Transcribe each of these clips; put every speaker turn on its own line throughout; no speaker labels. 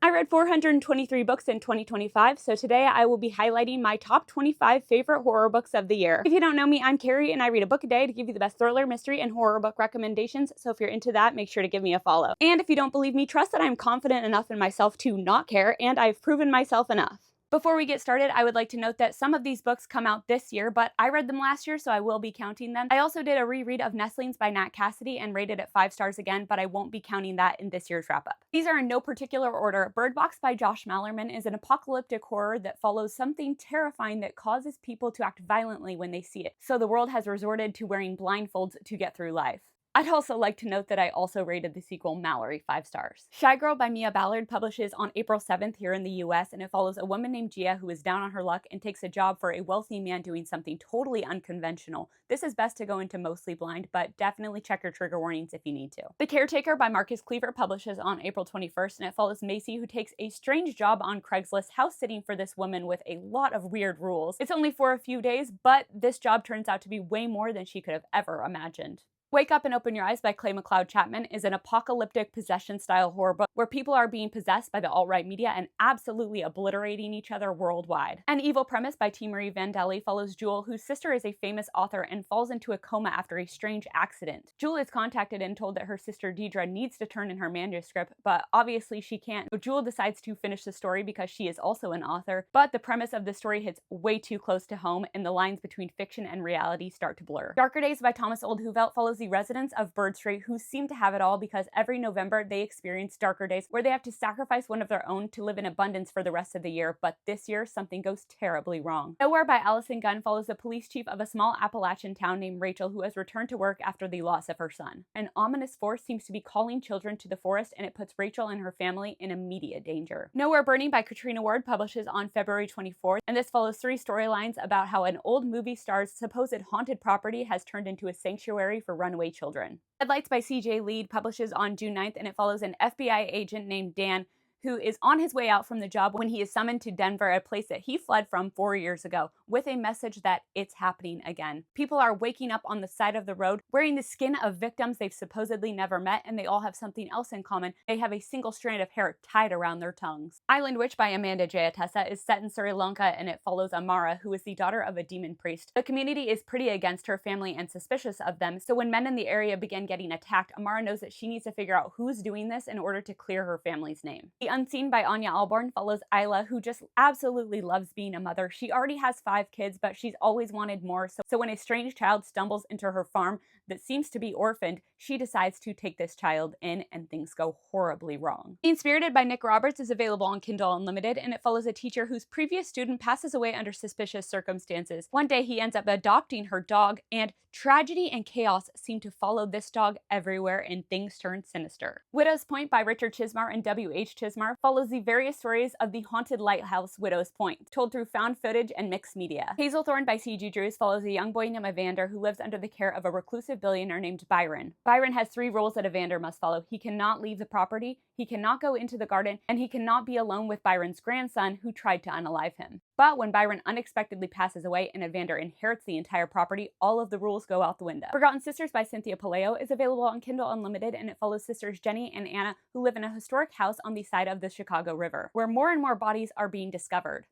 I read 423 books in 2025, so today I will be highlighting my top 25 favorite horror books of the year. If you don't know me, I'm Carrie, and I read a book a day to give you the best thriller, mystery, and horror book recommendations, so if you're into that, make sure to give me a follow. And if you don't believe me, trust that I'm confident enough in myself to not care, and I've proven myself enough. Before we get started, I would like to note that some of these books come out this year, but I read them last year, so I will be counting them. I also did a reread of Nestlings by Nat Cassidy and rated it 5 stars again, but I won't be counting that in this year's wrap-up. These are in no particular order. Bird Box by Josh Malerman is an apocalyptic horror that follows something terrifying that causes people to act violently when they see it, so the world has resorted to wearing blindfolds to get through life. I'd also like to note that I also rated the sequel Mallory 5 stars. Shy Girl by Mia Ballard publishes on April 7th here in the US, and it follows a woman named Gia who is down on her luck and takes a job for a wealthy man doing something totally unconventional. This is best to go into mostly blind, but definitely check your trigger warnings if you need to. The Caretaker by Marcus Kliewer publishes on April 21st, and it follows Macy who takes a strange job on Craigslist house sitting for this woman with a lot of weird rules. It's only for a few days, but this job turns out to be way more than she could have ever imagined. Wake Up and Open Your Eyes by McLeod Chapman is an apocalyptic possession-style horror book where people are being possessed by the alt-right media and absolutely obliterating each other worldwide. An Evil Premise by T. Marie Vandelly follows Jewel, whose sister is a famous author and falls into a coma after a strange accident. Jewel is contacted and told that her sister Deidre needs to turn in her manuscript, but obviously she can't, so Jewel decides to finish the story because she is also an author, but the premise of the story hits way too close to home and the lines between fiction and reality start to blur. Darker Days by Olde Heuvelt follows the residents of Bird Street who seem to have it all because every November they experience darker days where they have to sacrifice one of their own to live in abundance for the rest of the year, but this year something goes terribly wrong. Nowhere by Allison Gunn follows the police chief of a small Appalachian town named Rachel who has returned to work after the loss of her son. An ominous force seems to be calling children to the forest, and it puts Rachel and her family in immediate danger. Nowhere Burning by Katrina Ward publishes on February 24th, and this follows 3 storylines about how an old movie star's supposed haunted property has turned into a sanctuary for runaway children. Headlights by C.J. Leede publishes on June 9th, and it follows an FBI agent named Dan who is on his way out from the job when he is summoned to Denver, a place that he fled from 4 years ago, with a message that it's happening again. People are waking up on the side of the road, wearing the skin of victims they've supposedly never met, and they all have something else in common. They have a single strand of hair tied around their tongues. Island Witch by Amanda Jayatissa is set in Sri Lanka, and it follows Amara, who is the daughter of a demon priest. The community is pretty against her family and suspicious of them, so when men in the area begin getting attacked, Amara knows that she needs to figure out who's doing this in order to clear her family's name. The Unseen by Ania Ahlborn follows Isla, who just absolutely loves being a mother. She already has 5 kids, but she's always wanted more, so when a strange child stumbles into her farm that seems to be orphaned, she decides to take this child in, and things go horribly wrong. Mean Spirited by Nick Roberts is available on Kindle Unlimited, and it follows a teacher whose previous student passes away under suspicious circumstances. One day he ends up adopting her dog, and tragedy and chaos seem to follow this dog everywhere, and things turn sinister. Widow's Point by Richard Chizmar and W.H. Chizmar follows the various stories of the haunted lighthouse Widow's Point, told through found footage and mixed media. Hazelthorn by C.G. Drews follows a young boy named Evander who lives under the care of a reclusive billionaire named Byron. Byron has 3 rules that Evander must follow. He cannot leave the property, he cannot go into the garden, and he cannot be alone with Byron's grandson who tried to unalive him. But when Byron unexpectedly passes away and Evander inherits the entire property, all of the rules go out the window. Forgotten Sisters by Cynthia Pelayo is available on Kindle Unlimited, and it follows sisters Jenny and Anna who live in a historic house on the side of the Chicago River, where more and more bodies are being discovered.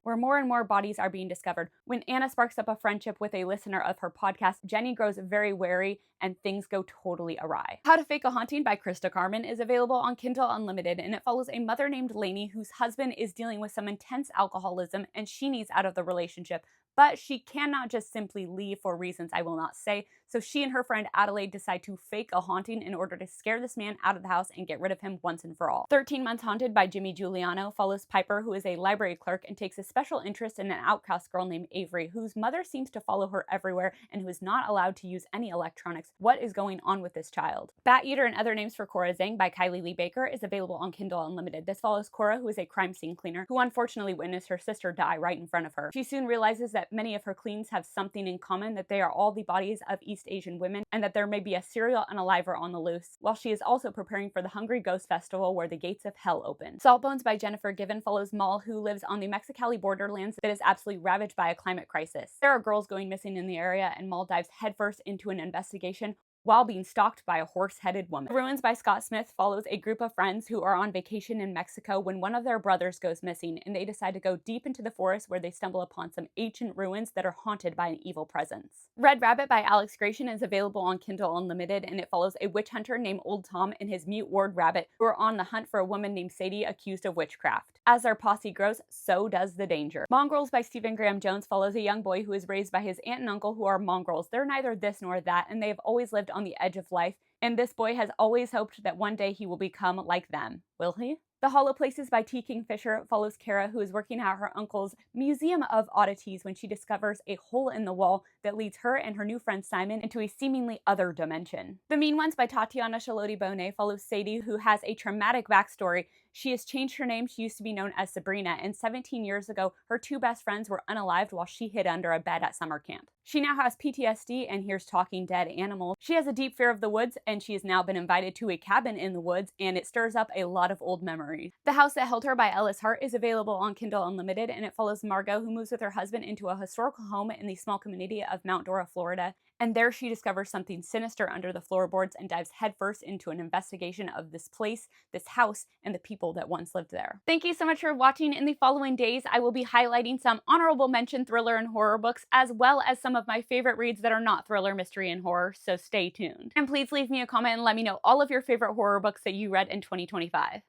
When Anna sparks up a friendship with a listener of her podcast, Jenny grows very wary and things go totally awry. How to Fake a Haunting by Christa Carmen is available on Kindle Unlimited, and it follows a mother named Lainey whose husband is dealing with some intense alcoholism and she needs out of the relationship, but she cannot just simply leave for reasons I will not say, so she and her friend Adelaide decide to fake a haunting in order to scare this man out of the house and get rid of him once and for all. 13 Months Haunted by Jimmy Giuliano follows Piper, who is a library clerk and takes a special interest in an outcast girl named Avery, whose mother seems to follow her everywhere and who is not allowed to use any electronics. What is going on with this child? Bat Eater and Other Names for Cora Zeng by Kylie Lee Baker is available on Kindle Unlimited. This follows Cora, who is a crime scene cleaner, who unfortunately witnessed her sister die right in front of her. She soon realizes that many of her cleans have something in common, that they are all the bodies of East Asian women, and that there may be a serial unaliver on the loose, while she is also preparing for the Hungry Ghost Festival where the gates of hell open. Saltbones by Jennifer Givhan follows Mal, who lives on the Mexicali borderlands that is absolutely ravaged by a climate crisis. There are girls going missing in the area, and Mal dives headfirst into an investigation while being stalked by a horse-headed woman. Ruins by Scott Smith follows a group of friends who are on vacation in Mexico when one of their brothers goes missing, and they decide to go deep into the forest where they stumble upon some ancient ruins that are haunted by an evil presence. Red Rabbit by Alex Grecian is available on Kindle Unlimited, and it follows a witch hunter named Old Tom and his mute ward Rabbit who are on the hunt for a woman named Sadie accused of witchcraft. As their posse grows, so does the danger. Mongrels by Stephen Graham Jones follows a young boy who is raised by his aunt and uncle who are mongrels. They're neither this nor that, and they have always lived on the edge of life, and this boy has always hoped that one day he will become like them. Will he? The Hollow Places by T. Kingfisher follows Cora, who is working at her uncle's Museum of Oddities when she discovers a hole in the wall that leads her and her new friend Simon into a seemingly other dimension. The Mean Ones by Tatiana Schlote-Bonne follows Sadie, who has a traumatic backstory. She has changed her name. She used to be known as Sabrina, and 17 years ago, her two best friends were unalived while she hid under a bed at summer camp. She now has PTSD and hears talking dead animals. She has a deep fear of the woods, and she has now been invited to a cabin in the woods, and it stirs up a lot of old memories. The House That Held Her by Ellis Hart is available on Kindle Unlimited, and it follows Margot, who moves with her husband into a historical home in the small community of Mount Dora, Florida. And there she discovers something sinister under the floorboards and dives headfirst into an investigation of this place, this house, and the people that once lived there. Thank you so much for watching. In the following days, I will be highlighting some honorable mention thriller and horror books, as well as some of my favorite reads that are not thriller, mystery, and horror, so stay tuned. And please leave me a comment and let me know all of your favorite horror books that you read in 2025.